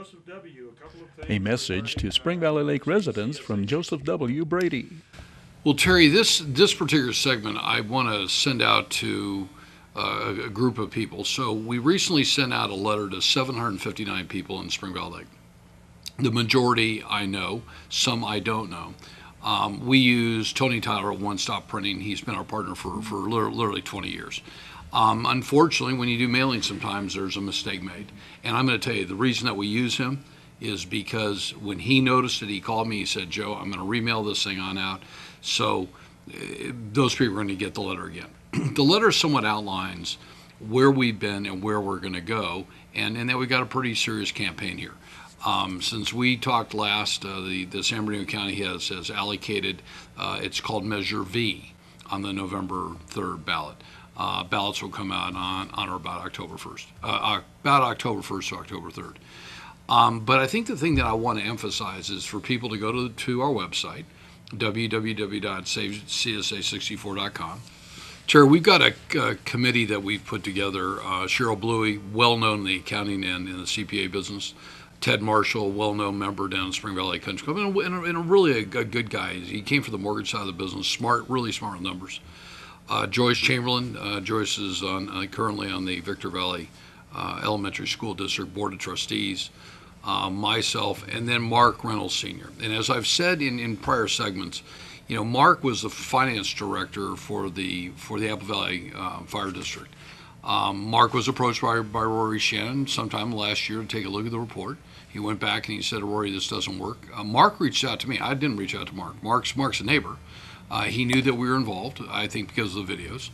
Joseph W. A couple of things. A message to Spring Valley Lake residents from Joseph W. Brady. Well, Terry, this particular segment I want to send out to a group of people. So we recently sent out a letter to 759 people in Spring Valley Lake. The majority I know, some I don't know. We use Tony Tyler at One Stop Printing. He's been our partner for literally 20 years. Unfortunately, when you do mailing, sometimes there's a mistake made. And I'm going to tell you, the reason that we use him is because when he noticed it, he called me. He said, Joe, I'm going to remail this thing on out. So those people are going to get the letter again. The letter somewhat outlines where we've been and where we're going to go, and that we've got a pretty serious campaign here. Since we talked last, the San Bernardino County has allocated, it's called Measure V on the November 3rd ballot. Ballots will come out on or about October 1st, about October 1st to October 3rd. But I think the thing that I want to emphasize is for people to go to our website, www.savecsa64.com. Terry, we've got a committee that we've put together. Cheryl Bluey, well-known in the accounting and in the CPA business. Ted Marshall, well-known member down in Spring Valley Country Club, and really a good guy. He came from the mortgage side of the business, smart, really smart with numbers. Joyce Chamberlain. Joyce is currently on the Victor Valley Elementary School District Board of Trustees. Myself, and then Mark Reynolds Sr. And as I've said in prior segments, Mark was the finance director for the Apple Valley Fire District. Mark was approached by Rory Shannon sometime last year to take a look at the report. He went back and he said, Rory, this doesn't work. Mark reached out to me. I didn't reach out to Mark. Mark's a neighbor. He knew that we were involved, I think because of the videos,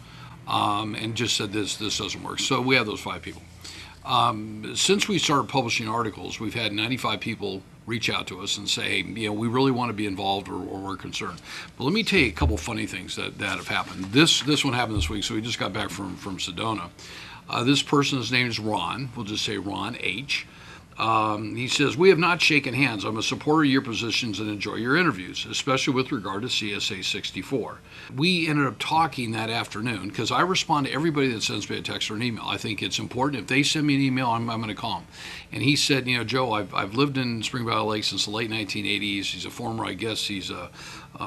and just said this doesn't work. So we have those 5 people. Since we started publishing articles, we've had 95 people reach out to us and say, hey, we really want to be involved or we're concerned. But let me tell you a couple funny things that have happened. This one happened this week, so we just got back from Sedona. This person's name is Ron. We'll just say Ron H. He says, we have not shaken hands. I'm a supporter of your positions and enjoy your interviews, especially with regard to CSA 64. We ended up talking that afternoon because I respond to everybody that sends me a text or an email. I think it's important. If they send me an email, I'm going to call them. And he said, Joe, I've lived in Spring Valley Lake since the late 1980s. He's a former, he's a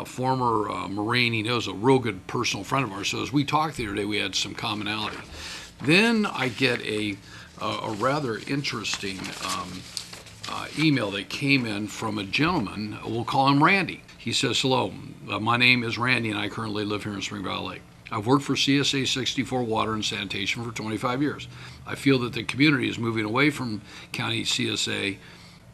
former Marine. He knows a real good personal friend of ours. So as we talked the other day, we had some commonality. Then I get a rather interesting email that came in from a gentleman. We'll call him Randy. He says, hello, my name is Randy and I currently live here in Spring Valley Lake. I've worked for CSA 64 Water and Sanitation for 25 years. I feel that the community is moving away from county CSA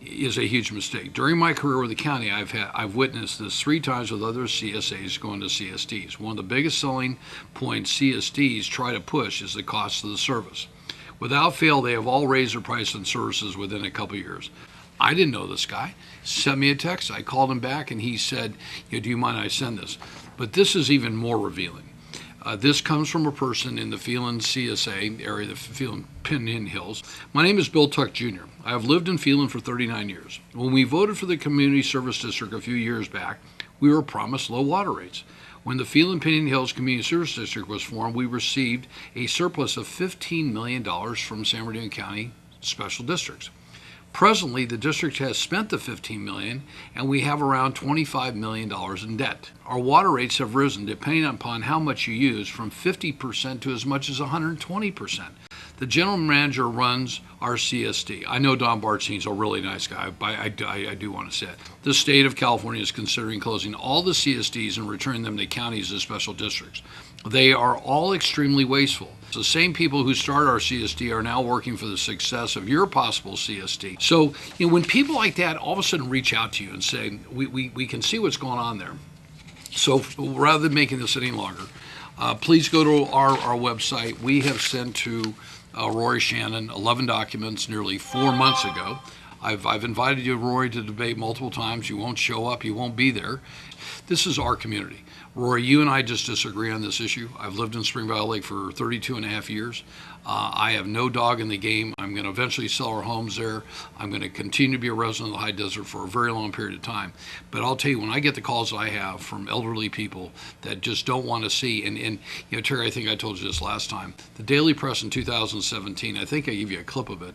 is a huge mistake. During my career with the county, I've witnessed this 3 times with other CSAs going to CSDs. One of the biggest selling points CSDs try to push is the cost of the service. Without fail, they have all raised their price on services within a couple of years. I didn't know this guy. Sent me a text. I called him back, and he said, do you mind I send this? But this is even more revealing. This comes from a person in the Phelan CSA area, the Phelan Pinion Hills. My name is Bill Tuck Jr. I have lived in Phelan for 39 years. When we voted for the Community Service District a few years back, we were promised low water rates. When the Phelan Pinion Hills Community Service District was formed, we received a surplus of $15 million from San Bernardino County special districts. Presently, the district has spent the $15 million, and we have around $25 million in debt. Our water rates have risen, depending upon how much you use, from 50% to as much as 120%. The general manager runs our CSD. I know Don Bartzine's a really nice guy, but I do want to say it. The state of California is considering closing all the CSDs and returning them to counties as special districts. They are all extremely wasteful. The same people who start our CSD are now working for the success of your possible CSD. So, when people like that all of a sudden reach out to you and say, we can see what's going on there. So rather than making this any longer, please go to our website. We have sent to Rory Shannon 11 documents nearly 4 months ago. I've invited you, Rory, to debate multiple times. You won't show up. You won't be there. This is our community. Rory, you and I just disagree on this issue. I've lived in Spring Valley Lake for 32 and a half years. I have no dog in the game. I'm going to eventually sell our homes there. I'm going to continue to be a resident of the high desert for a very long period of time. But I'll tell you, when I get the calls I have from elderly people that just don't want to see, and you know, Terry, I think I told you this last time, the Daily Press in 2017, I think I gave you a clip of it,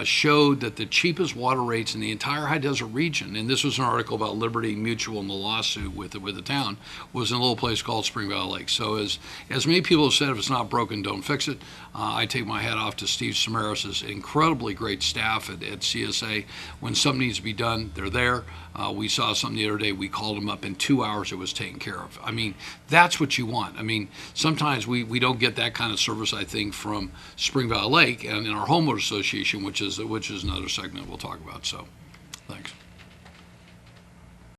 showed that the cheapest water rates in the entire high desert region, and this was an article about Liberty Mutual and the lawsuit with the town, was in a little place called Spring Valley Lake. So as many people have said, if it's not broken, don't fix it. I take my hat off to Steve Samaras' incredibly great staff at CSA. When something needs to be done, they're there. We saw something the other day. We called them up in 2 hours. It was taken care of. I mean, that's what you want. I mean, sometimes we don't get that kind of service, I think, from Spring Valley Lake and in our homeowners association, which is another segment we'll talk about. So, thanks.